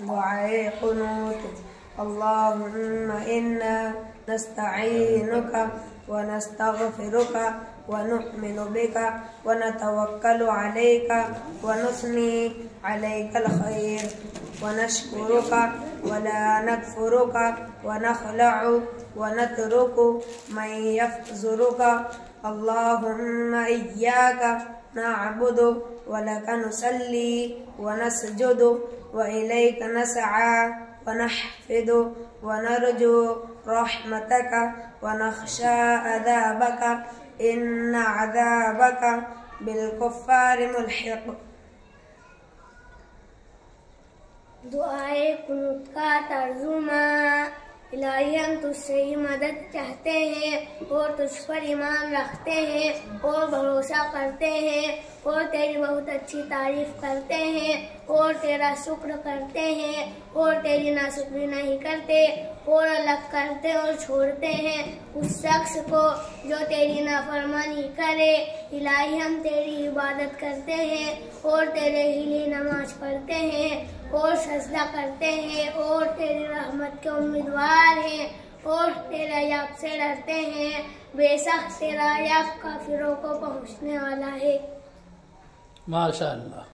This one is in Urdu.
دعائے قنوت. اللهم إنا نستعينك ونستغفرك ونؤمن بك ونتوكل عليك ونثني عليك الخير ونشكرك ولا نكفرك ونخلع ونترك من يفجرك. اللهم إياك نعبد ولك نصلي ونسجد وإليك نسعى ونحفد ونرجو رحمتك ونخشى عذابك إن عذابك بالكفار ملحق. دعائے قنوت کا ترجمہ. الہی ہم تجھ سے ہی مدد چاہتے ہیں اور تجھ پر ایمان رکھتے ہیں اور بھروسہ کرتے ہیں اور تیری بہت اچھی تعریف کرتے ہیں اور تیرا شکر کرتے ہیں اور تیری ناشکری نہیں کرتے اور الگ کرتے اور چھوڑتے ہیں اس شخص کو جو تیری نافرمانی کرے. الہی ہم تیری عبادت کرتے ہیں اور تیرے ہی لیے نماز پڑھتے ہیں اور سجدہ کرتے ہیں اور تیری رحمت کے امیدوار ہیں اور تیرے عذاب سے ڈرتے ہیں. بے شک تیرا عذاب کافروں کو پہنچنے والا ہے. ماشاء اللہ.